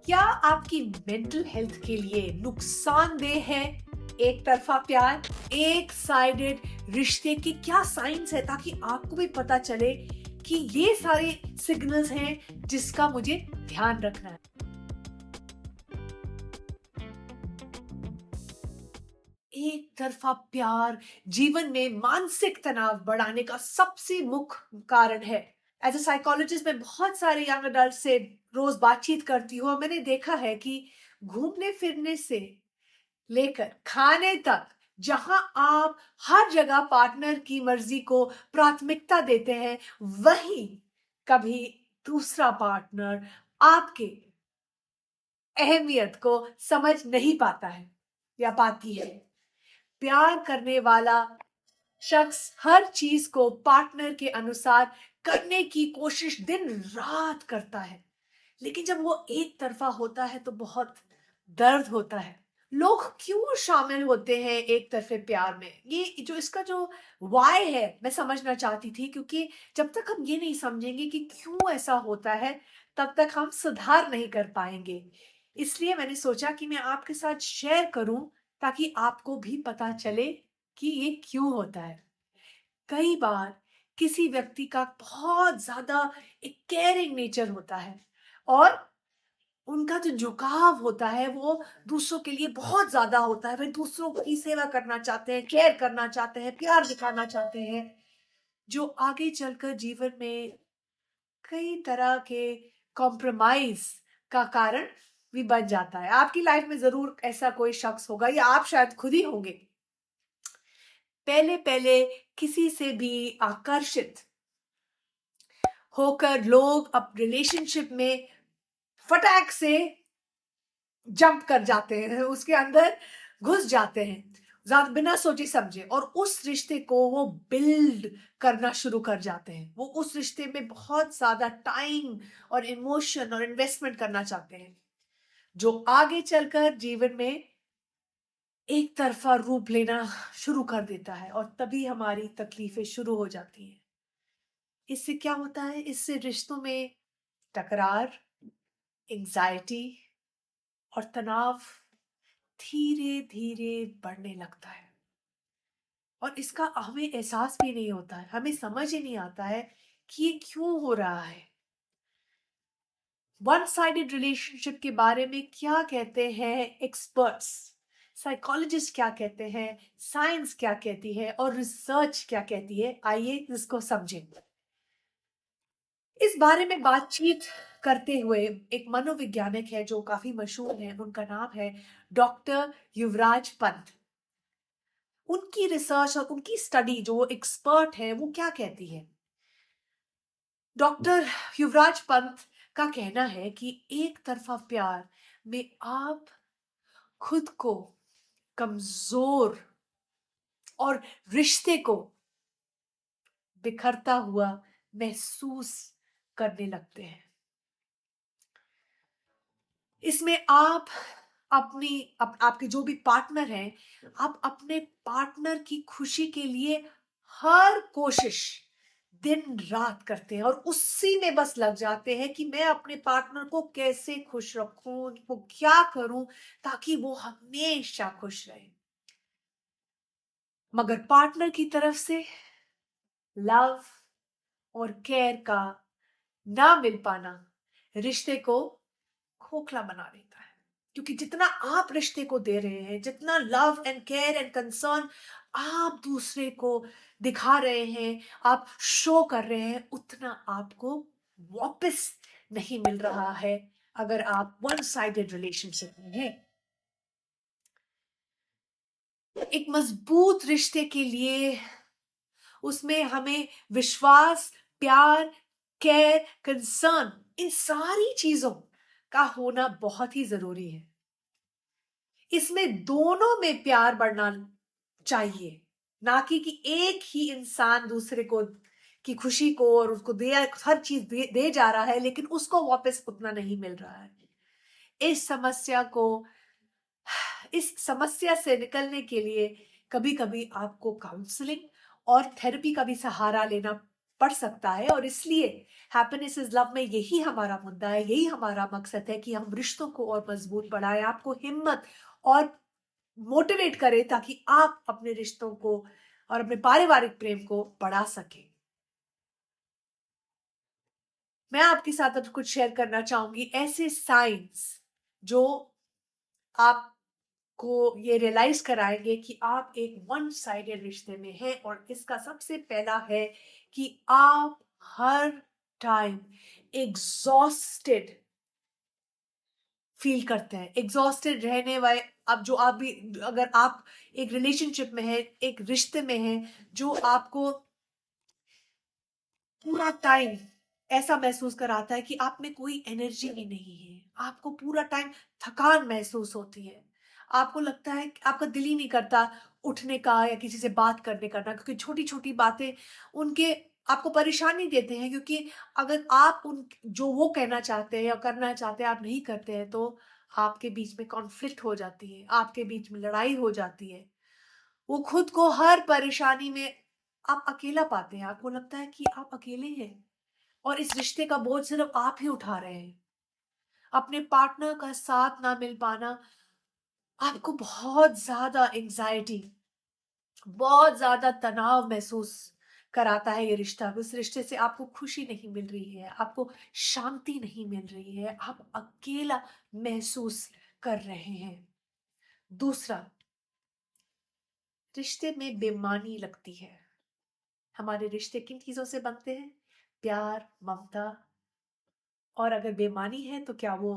क्या आपकी mental health के लिए नुकसानदेह है एक तरफा प्यार? एक साइडेड रिश्ते के क्या साइंस है, ताकि आपको भी पता चले कि ये सारे सिग्नल्स हैं जिसका मुझे ध्यान रखना है। एक तरफा प्यार जीवन में मानसिक तनाव बढ़ाने का सबसे मुख्य कारण है। एज अ साइकोलॉजिस्ट मैं बहुत सारे यंग अडल्ट से रोज बातचीत करती हूँ और मैंने देखा है कि घूमने फिरने से लेकर खाने तक, जहां आप हर जगह पार्टनर की मर्जी को प्राथमिकता देते हैं, वहीं कभी दूसरा पार्टनर आपके अहमियत को समझ नहीं पाता है या पाती है। प्यार करने वाला शख्स हर चीज को पार्टनर के अनुसार करने की कोशिश दिन रात करता है, लेकिन जब वो एक तरफा होता है तो बहुत दर्द होता है। लोग क्यों शामिल होते हैं एक तरफे प्यार में? ये जो इसका जो वाई है, मैं समझना चाहती थी, क्योंकि जब तक हम ये नहीं समझेंगे कि क्यों ऐसा होता है, तब तक हम सुधार नहीं कर पाएंगे। इसलिए मैंने सोचा कि मैं आपके साथ शेयर करूं, ताकि आपको भी पता चले कि ये क्यों होता है। कई बार किसी व्यक्ति का बहुत ज्यादा एक केयरिंग नेचर होता है, और उनका जो झुकाव होता है वो दूसरों के लिए बहुत ज्यादा होता है। वे दूसरों की सेवा करना चाहते हैं, केयर करना चाहते हैं, प्यार दिखाना चाहते हैं, जो आगे चलकर जीवन में कई तरह के कॉम्प्रोमाइज का कारण भी बन जाता है। आपकी लाइफ में जरूर ऐसा कोई शख्स होगा, या आप शायद खुद ही होंगे। पहले पहले किसी से भी आकर्षित होकर लोग अब रिलेशनशिप में फटाक से जंप कर जाते हैं, उसके अंदर घुस जाते हैं, ज्यादा बिना सोचे समझे, और उस रिश्ते को वो बिल्ड करना शुरू कर जाते हैं। वो उस रिश्ते में बहुत ज्यादा टाइम और इमोशन और इन्वेस्टमेंट करना चाहते हैं, जो आगे चलकर जीवन में एक तरफा रूप लेना शुरू कर देता है, और तभी हमारी तकलीफें शुरू हो जाती हैं। इससे क्या होता है? इससे रिश्तों में टकरार, एंजाइटी और तनाव धीरे धीरे बढ़ने लगता है, और इसका हमें एहसास भी नहीं होता है, हमें समझ ही नहीं आता है कि ये क्यों हो रहा है। वन साइडेड रिलेशनशिप के बारे में क्या कहते हैं एक्सपर्ट्स, साइकोलॉजिस्ट क्या कहते हैं, साइंस क्या कहती है, और रिसर्च क्या कहती है, आइए इसको समझें। इस बारे में बातचीत करते हुए एक मनोवैज्ञानिक है जो काफी मशहूर है, उनका नाम है डॉक्टर युवराज पंत। उनकी रिसर्च और उनकी स्टडी, जो एक्सपर्ट है, वो क्या कहती है? डॉक्टर युवराज पंत का कहना है कि एक तरफा प्यार में आप खुद को कमजोर और रिश्ते को बिखरता हुआ महसूस करने लगते हैं। इसमें आप आपके जो भी पार्टनर हैं, आप अपने पार्टनर की खुशी के लिए हर कोशिश दिन रात करते हैं, और उसी में बस लग जाते हैं कि मैं अपने पार्टनर को कैसे खुश रखूं, उनको क्या करूं ताकि वो हमेशा खुश रहे। मगर पार्टनर की तरफ से लव और केयर का ना मिल पाना रिश्ते को खोखला बना देता है, क्योंकि जितना आप रिश्ते को दे रहे हैं, जितना love and care and concern आप दूसरे को दिखा रहे हैं, आप शो कर रहे हैं, उतना आपको वापस नहीं मिल रहा है अगर आप वन साइडेड रिलेशनशिप में हैं। एक मजबूत रिश्ते के लिए उसमें हमें विश्वास, प्यार, केयर, कंसर्न, इन सारी चीजों का होना बहुत ही जरूरी है। इसमें दोनों में प्यार बढ़ना चाहिए, ना कि एक ही इंसान दूसरे को की खुशी को और उसको दे हर चीज दे जा रहा है, लेकिन उसको वापस उतना नहीं मिल रहा है। इस समस्या को इस समस्या से निकलने के लिए कभी कभी आपको काउंसलिंग और थेरेपी का भी सहारा लेना पड़ सकता है। और इसलिए हैप्पीनेस इज लव में यही हमारा मुद्दा है, यही हमारा मकसद है कि हम रिश्तों को और मजबूत बढ़ाएं, आपको हिम्मत और मोटिवेट करें ताकि आप अपने रिश्तों को और अपने पारिवारिक प्रेम को बढ़ा सकें। मैं आपके साथ अब कुछ शेयर करना चाहूंगी ऐसे साइंस जो आपको ये रियलाइज कराएंगे कि आप एक वन साइडेड रिश्ते में हैं। और इसका सबसे पहला है कि आप हर टाइम एग्जॉस्टेड फील करते हैं। एग्जॉस्टेड रहने वाले, अब जो आप भी, अगर आप एक रिलेशनशिप में हैं, एक रिश्ते में हैं जो आपको पूरा टाइम ऐसा महसूस कराता है कि आप में कोई एनर्जी ही नहीं है, आपको पूरा टाइम थकान महसूस होती है, आपको लगता है कि आपका दिल ही नहीं करता उठने का या किसी से बात करने का ना, क्योंकि छोटी छोटी बातें उनके आपको परेशानी देते हैं। क्योंकि अगर आप उन जो वो कहना चाहते हैं या करना चाहते हैं आप नहीं करते हैं तो आपके बीच में कॉन्फ्लिक्ट हो जाती है, आपके बीच में लड़ाई हो जाती है। वो खुद को हर परेशानी में आप अकेला पाते हैं, आपको लगता है कि आप अकेले हैं और इस रिश्ते का बोझ सिर्फ आप ही उठा रहे हैं। अपने पार्टनर का साथ ना मिल पाना आपको बहुत ज्यादा एंजाइटी, बहुत ज्यादा तनाव महसूस कराता है। ये रिश्ता, उस रिश्ते से आपको खुशी नहीं मिल रही है, आपको शांति नहीं मिल रही है, आप अकेला महसूस कर रहे हैं। दूसरा, रिश्ते में बेईमानी लगती है। हमारे रिश्ते किन चीजों से बनते हैं? प्यार, ममता। और अगर बेईमानी है तो क्या वो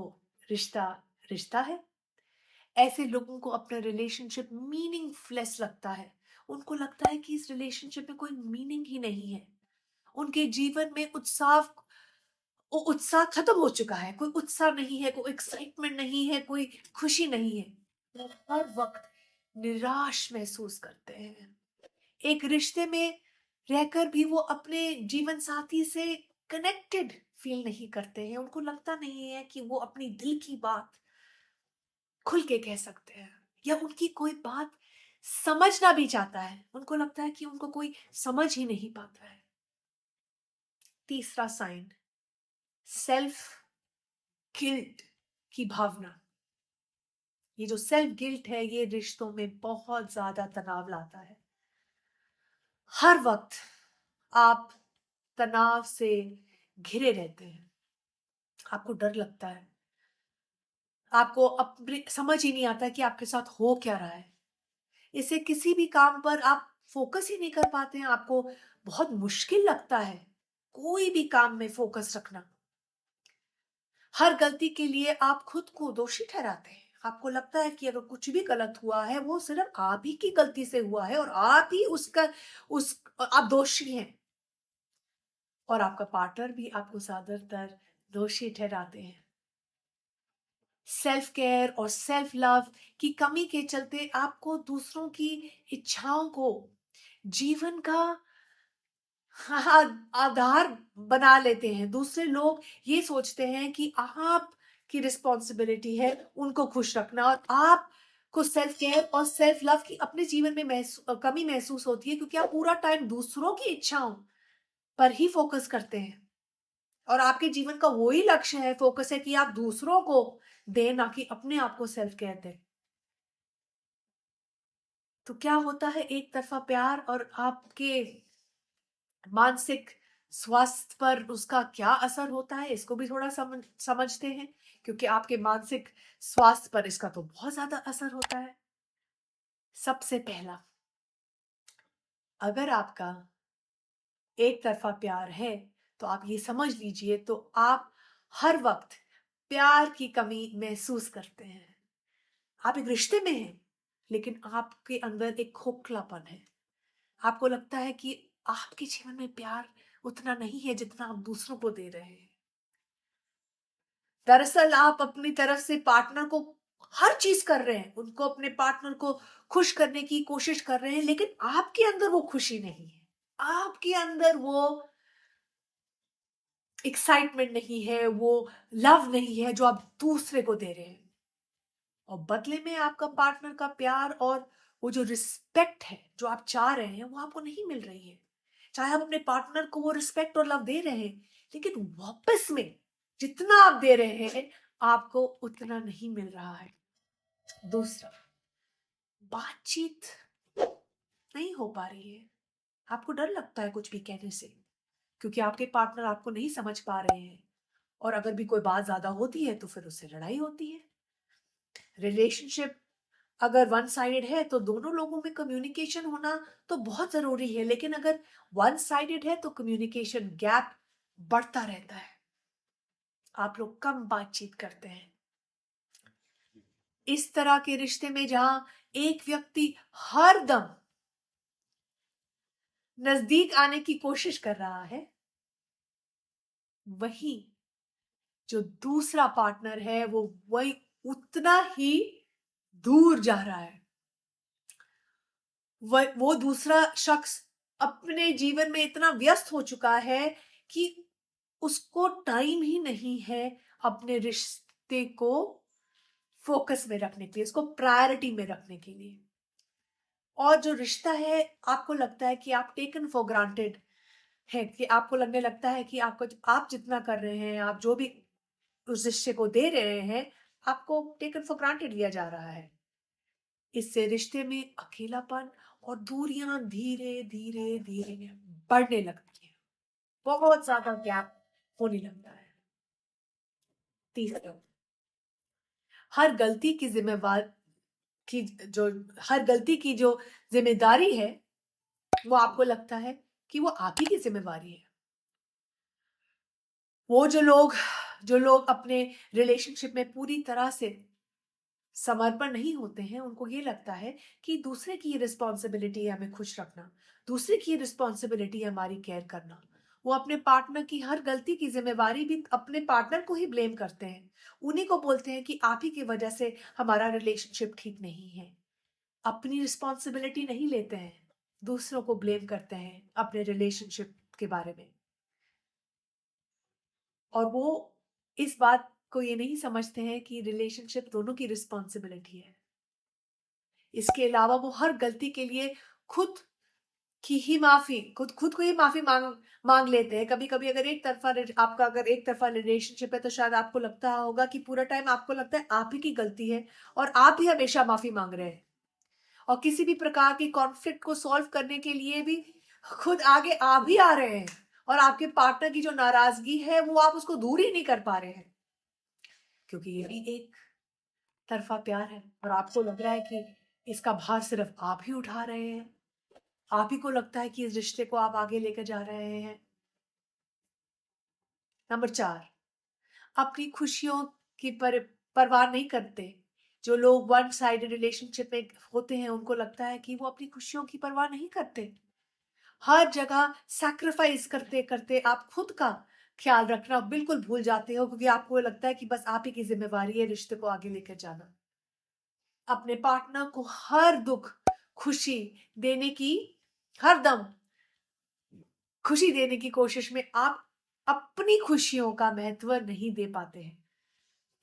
रिश्ता रिश्ता है? ऐसे लोगों को अपना रिलेशनशिप मीनिंगलेस लगता है। उनको लगता है कि इस रिलेशनशिप में कोई मीनिंग ही नहीं है। उनके जीवन में उत्साह खत्म हो चुका है, कोई उत्साह नहीं है, कोई एक्साइटमेंट नहीं है, कोई खुशी नहीं है। वो हर वक्त निराश महसूस करते हैं। एक रिश्ते में रहकर भी वो अपने जीवन साथी से कनेक्टेड फील नहीं करते हैं। उनको लगता नहीं है कि वो अपनी दिल की बात खुल के कह सकते हैं या उनकी कोई बात समझना भी चाहता है, उनको लगता है कि उनको कोई समझ ही नहीं पाता है। तीसरा साइन, सेल्फ गिल्ट की भावना। ये जो सेल्फ गिल्ट है ये रिश्तों में बहुत ज्यादा तनाव लाता है। हर वक्त आप तनाव से घिरे रहते हैं, आपको डर लगता है, आपको अपने समझ ही नहीं आता कि आपके साथ हो क्या रहा है। इससे किसी भी काम पर आप फोकस ही नहीं कर पाते हैं, आपको बहुत मुश्किल लगता है कोई भी काम में फोकस रखना। हर गलती के लिए आप खुद को दोषी ठहराते हैं। आपको लगता है कि अगर कुछ भी गलत हुआ है वो सिर्फ आप ही की गलती से हुआ है और आप ही उसका उस आप दोषी हैं। और आपका पार्टनर भी आपको ज्यादातर दोषी ठहराते हैं। सेल्फ केयर और सेल्फ लव की कमी के चलते आपको दूसरों की इच्छाओं को जीवन का आधार बना लेते हैं। दूसरे लोग ये सोचते हैं कि आप की रिस्पॉन्सिबिलिटी है उनको खुश रखना और आप को सेल्फ केयर और सेल्फ लव की अपने जीवन में कमी महसूस होती है, क्योंकि आप पूरा टाइम दूसरों की इच्छाओं पर ही फोकस करते हैं। और आपके जीवन का वही लक्ष्य है, फोकस है कि आप दूसरों को दें, ना कि अपने आप को सेल्फ केयर दें। तो क्या होता है, एक तरफा प्यार और आपके मानसिक स्वास्थ्य पर उसका क्या असर होता है इसको भी थोड़ा समझते हैं। क्योंकि आपके मानसिक स्वास्थ्य पर इसका तो बहुत ज्यादा असर होता है। सबसे पहला, अगर आपका एक तरफा प्यार है तो आप ये समझ लीजिए तो आप हर वक्त प्यार की कमी महसूस करते हैं। आप एक रिश्ते में हैं लेकिन आपके अंदर एक खोखलापन है। आपको लगता है कि आपके जीवन में प्यार उतना नहीं है जितना आप दूसरों को दे रहे हैं। दरअसल आप अपनी तरफ से पार्टनर को हर चीज कर रहे हैं, उनको अपने पार्टनर को खुश करने की कोशिश कर रहे हैं, लेकिन आपके अंदर वो खुशी नहीं है, आपके अंदर वो एक्साइटमेंट नहीं है, वो लव नहीं है जो आप दूसरे को दे रहे हैं। और बदले में आपका पार्टनर का प्यार और वो जो रिस्पेक्ट है जो आप चाह रहे हैं वो आपको नहीं मिल रही है। चाहे आप अपने पार्टनर को वो रिस्पेक्ट और लव दे रहे हैं, लेकिन वापस में जितना आप दे रहे हैं आपको उतना नहीं मिल रहा है। दूसरा, बातचीत नहीं हो पा रही है, आपको डर लगता है कुछ भी कहने से, क्योंकि आपके पार्टनर आपको नहीं समझ पा रहे हैं, और अगर भी कोई बात ज्यादा होती है तो फिर उससे लड़ाई होती है। रिलेशनशिप अगर वन साइडेड है तो दोनों लोगों में कम्युनिकेशन होना तो बहुत जरूरी है, लेकिन अगर वन साइडेड है तो कम्युनिकेशन गैप बढ़ता रहता है, आप लोग कम बातचीत करते हैं। इस तरह के रिश्ते में जहां एक व्यक्ति हर दम नजदीक आने की कोशिश कर रहा है, वही जो दूसरा पार्टनर है वही उतना ही दूर जा रहा है। वो दूसरा शख्स अपने जीवन में इतना व्यस्त हो चुका है कि उसको टाइम ही नहीं है अपने रिश्ते को फोकस में रखने के लिए, उसको प्रायोरिटी में रखने के लिए। और जो रिश्ता है, आपको लगता है कि आप टेकन फॉर ग्रांटेड है, कि आपको लगने लगता है कि आप जितना कर रहे हैं, आप जो भी उस रिश्ते को दे रहे हैं, आपको टेकन फॉर ग्रांटेड लिया जा रहा है। इससे रिश्ते में अकेलापन और दूरियां धीरे धीरे धीरे बढ़ने लगती है, बहुत ज्यादा गैप होने लगता है। तीसरा, हर गलती की जिम्मेवार की जो हर गलती की जो जिम्मेदारी है, वो आपको लगता है कि वो आप ही की जिम्मेवारी है। वो जो लोग अपने रिलेशनशिप में पूरी तरह से समर्पण नहीं होते हैं, उनको ये लगता है कि दूसरे की रिस्पॉन्सिबिलिटी है हमें खुश रखना, दूसरे की रिस्पॉन्सिबिलिटी है हमारी केयर करना। वो अपने पार्टनर की हर गलती की जिम्मेवारी भी अपने पार्टनर को ही ब्लेम करते हैं, उन्हीं को बोलते हैं कि आप ही की वजह से हमारा रिलेशनशिप ठीक नहीं है। अपनी रिस्पॉन्सिबिलिटी नहीं लेते हैं, दूसरों को ब्लेम करते हैं अपने रिलेशनशिप के बारे में। और वो इस बात को ये नहीं समझते हैं कि रिलेशनशिप दोनों की रिस्पॉन्सिबिलिटी है। इसके अलावा वो हर गलती के लिए खुद खुद खुद को ही माफी मांग मांग लेते हैं। कभी कभी अगर एक तरफा रिलेशनशिप है, तो शायद आपको लगता होगा कि पूरा टाइम आपको लगता है आप ही की गलती है और आप ही हमेशा माफी मांग रहे हैं, और किसी भी प्रकार की कॉन्फ्लिक्ट को सॉल्व करने के लिए भी खुद आगे आ भी आ रहे हैं, और आपके पार्टनर की जो नाराजगी है वो आप उसको दूर ही नहीं कर पा रहे हैं, क्योंकि ये भी एक तरफा प्यार है और आपको लग रहा है कि इसका भार सिर्फ आप ही उठा रहे हैं, आप ही को लगता है कि इस रिश्ते को आप आगे लेकर जा रहे हैं। नंबर 4, अपनी खुशियों की परवाह नहीं करते। जो लोग वन साइडेड रिलेशनशिप में होते हैं, उनको लगता है कि वो अपनी खुशियों की परवाह नहीं करते। हर जगह सैक्रिफाइस करते करते आप खुद का ख्याल रखना बिल्कुल भूल जाते हो, क्योंकि आपको लगता है कि बस आप ही की जिम्मेवारी है रिश्ते को आगे लेकर जाना। अपने पार्टनर को हर दुख खुशी देने की हर दम खुशी देने की कोशिश में आप अपनी खुशियों का महत्व नहीं दे पाते हैं।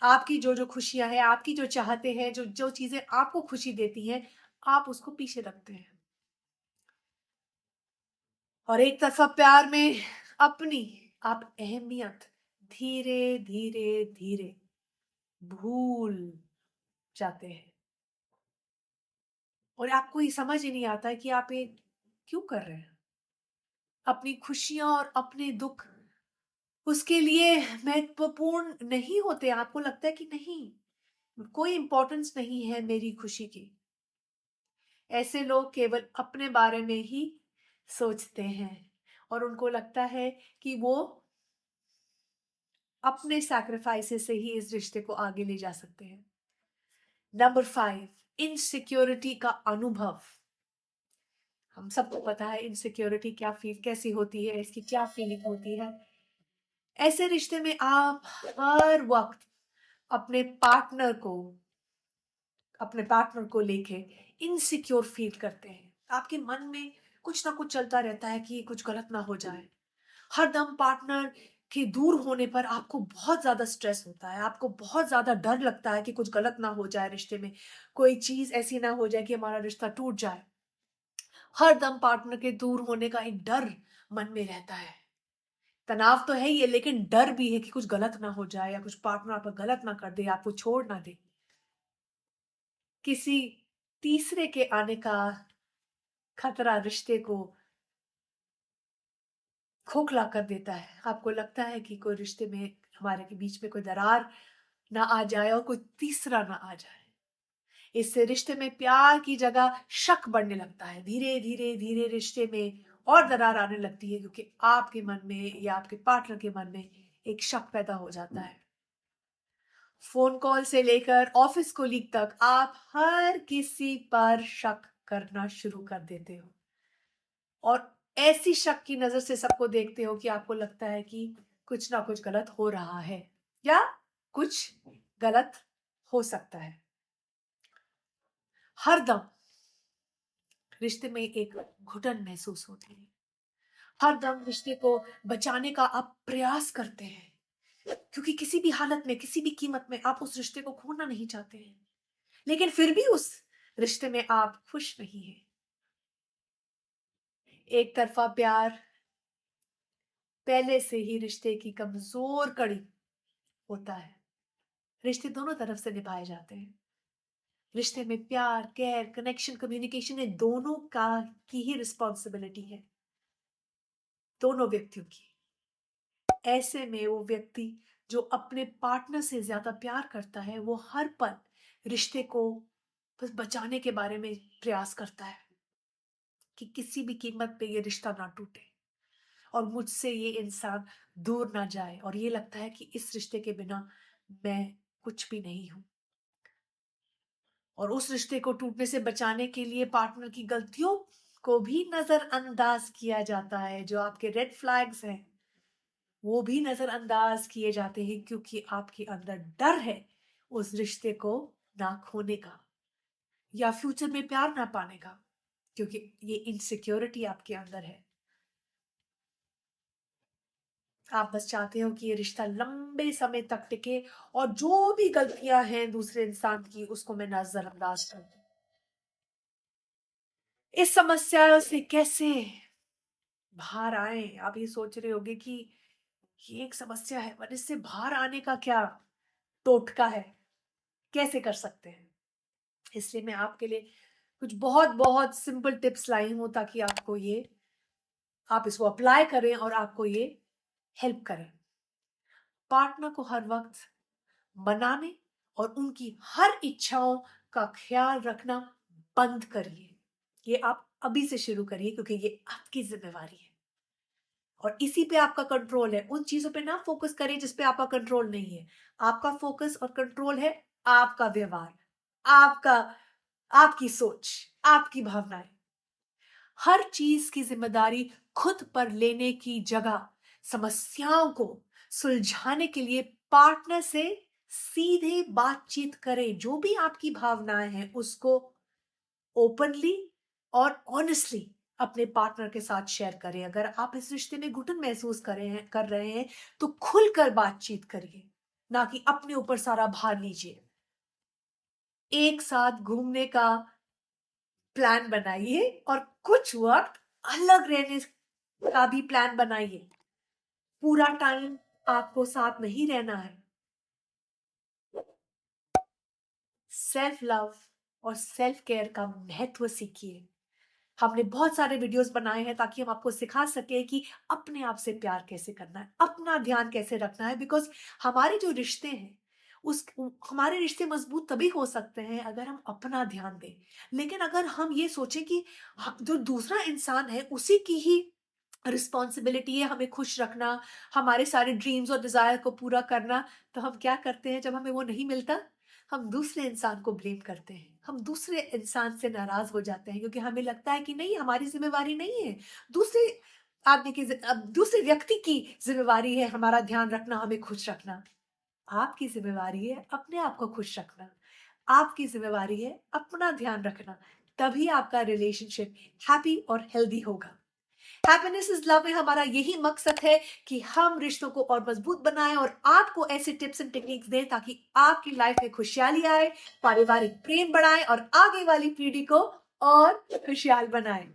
आपकी जो जो खुशियां हैं, आपकी जो चाहते हैं, जो जो चीजें आपको खुशी देती हैं, आप उसको पीछे रखते हैं, और एक तरफा प्यार में अपनी आप अहमियत धीरे धीरे धीरे भूल जाते हैं, और आपको ये समझ ही नहीं आता है कि आप ये क्यों कर रहे हैं। अपनी खुशियां और अपने दुख उसके लिए महत्वपूर्ण नहीं होते, आपको लगता है कि नहीं, कोई इंपॉर्टेंस नहीं है मेरी खुशी की। ऐसे लोग केवल अपने बारे में ही सोचते हैं, और उनको लगता है कि वो अपने सैक्रिफाइसेस से ही इस रिश्ते को आगे ले जा सकते हैं। नंबर 5, इनसिक्योरिटी का अनुभव। हम सबको पता है इनसिक्योरिटी कैसी होती है, इसकी क्या फीलिंग होती है। ऐसे रिश्ते में आप हर वक्त अपने पार्टनर को अपने पार्टनर को लेके इनसिक्योर फील करते हैं। आपके मन में कुछ ना कुछ चलता रहता है कि कुछ गलत ना हो जाए। हर दम पार्टनर के दूर होने पर आपको बहुत ज्यादा स्ट्रेस होता है, आपको बहुत ज्यादा डर लगता है कि कुछ गलत ना हो जाए, रिश्ते में कोई चीज ऐसी ना हो जाए कि हमारा रिश्ता टूट जाए। हर दम पार्टनर के दूर होने का एक डर मन में रहता है। तनाव तो है ही है, लेकिन डर भी है कि कुछ गलत ना हो जाए या कुछ पार्टनर आपका गलत ना कर दे, आपको छोड़ ना दे। किसी तीसरे के आने का खतरा रिश्ते को खोखला कर देता है। आपको लगता है कि कोई रिश्ते में, हमारे के बीच में कोई दरार ना आ जाए और कोई तीसरा ना आ जाए। इससे रिश्ते में प्यार की जगह शक बढ़ने लगता है। धीरे धीरे धीरे रिश्ते में और दरार आने लगती है, क्योंकि आपके मन में या आपके पार्टनर के मन में एक शक पैदा हो जाता है। फोन कॉल से लेकर ऑफिस कोलीग तक आप हर किसी पर शक करना शुरू कर देते हो, और ऐसी शक की नजर से सबको देखते हो कि आपको लगता है कि कुछ ना कुछ गलत हो रहा है या कुछ गलत हो सकता है। हर दम रिश्ते में एक घुटन महसूस होती है। हर दम रिश्ते को बचाने का आप प्रयास करते हैं, क्योंकि किसी भी हालत में, किसी भी कीमत में आप उस रिश्ते को खोना नहीं चाहते हैं। लेकिन फिर भी उस रिश्ते में आप खुश नहीं हैं। एक तरफा प्यार पहले से ही रिश्ते की कमजोर कड़ी होता है। रिश्ते दोनों तरफ से निभाए जाते हैं। रिश्ते में प्यार, केयर, कनेक्शन, कम्युनिकेशन, ये दोनों का की ही रिस्पॉन्सिबिलिटी है, दोनों व्यक्तियों की। ऐसे में वो व्यक्ति जो अपने पार्टनर से ज्यादा प्यार करता है, वो हर पल रिश्ते को बस बचाने के बारे में प्रयास करता है कि किसी भी कीमत पे ये रिश्ता ना टूटे और मुझसे ये इंसान दूर ना जाए, और ये लगता है कि इस रिश्ते के बिना मैं कुछ भी नहीं हूं। और उस रिश्ते को टूटने से बचाने के लिए पार्टनर की गलतियों को भी नजरअंदाज किया जाता है। जो आपके रेड फ्लैग्स हैं वो भी नजरअंदाज किए जाते हैं, क्योंकि आपके अंदर डर है उस रिश्ते को ना खोने का या फ्यूचर में प्यार ना पाने का, क्योंकि ये इनसिक्योरिटी आपके अंदर है। आप बस चाहते हो कि ये रिश्ता लंबे समय तक टिके, और जो भी गलतियां हैं दूसरे इंसान की उसको मैं नजरअंदाज कर दूं। इस समस्या से कैसे बाहर आए? आप ये सोच रहे होगे कि ये एक समस्या है, पर इससे बाहर आने का क्या टोटका है, कैसे कर सकते हैं? इसलिए मैं आपके लिए कुछ बहुत बहुत सिंपल टिप्स लाई हूं, ताकि आपको ये, आप इसको अप्लाई करें और आपको ये हेल्प करें। पार्टनर को हर वक्त मनाने और उनकी हर इच्छाओं का ख्याल रखना बंद करिए। ये आप अभी से शुरू करिए, क्योंकि ये आपकी जिम्मेवारी है और इसी पे आपका कंट्रोल है। उन चीजों पे ना फोकस करिए जिस पे आपका कंट्रोल नहीं है। आपका फोकस और कंट्रोल है आपका व्यवहार, आपका, आपकी सोच, आपकी भावनाएं। हर चीज की जिम्मेदारी खुद पर लेने की जगह समस्याओं को सुलझाने के लिए पार्टनर से सीधे बातचीत करें। जो भी आपकी भावनाएं हैं उसको ओपनली और ऑनेस्टली अपने पार्टनर के साथ शेयर करें। अगर आप इस रिश्ते में घुटन महसूस कर रहे हैं तो खुलकर बातचीत करिए, ना कि अपने ऊपर सारा भार लीजिए। एक साथ घूमने का प्लान बनाइए और कुछ वक्त अलग रहने का भी प्लान बनाइए। पूरा टाइम आपको साथ नहीं रहना है। सेल्फ लव और सेल्फ केयर का महत्व सीखिए। हमने बहुत सारे वीडियोस बनाए हैं ताकि हम आपको सिखा सके कि अपने आप से प्यार कैसे करना है, अपना ध्यान कैसे रखना है। बिकॉज हमारे जो रिश्ते हैं, उस हमारे रिश्ते मजबूत तभी हो सकते हैं अगर हम अपना ध्यान दें। लेकिन अगर हम ये सोचें कि जो दूसरा इंसान है उसी की ही रिस्पॉन्सिबिलिटी है हमें खुश रखना, हमारे सारे ड्रीम्स और डिजायर को पूरा करना, तो हम क्या करते हैं जब हमें वो नहीं मिलता? हम दूसरे इंसान को ब्लेम करते हैं, हम दूसरे इंसान से नाराज हो जाते हैं, क्योंकि हमें लगता है कि नहीं, हमारी जिम्मेवारी नहीं है, दूसरे आदमी की अब दूसरे व्यक्ति की जिम्मेवारी है हमारा ध्यान रखना, हमें खुश रखना। आपकी जिम्मेवारी है अपने आप को खुश रखना, आपकी जिम्मेवारी है अपना ध्यान रखना। तभी आपका रिलेशनशिप हैप्पी और हेल्दी होगा। हैप्पीनेस इज लव में हमारा यही मकसद है कि हम रिश्तों को और मजबूत बनाएं और आपको ऐसे टिप्स एंड टेक्निक्स दें ताकि आपकी लाइफ में खुशहाली आए, पारिवारिक प्रेम बढ़ाएं और आगे वाली पीढ़ी को और खुशहाल बनाएं।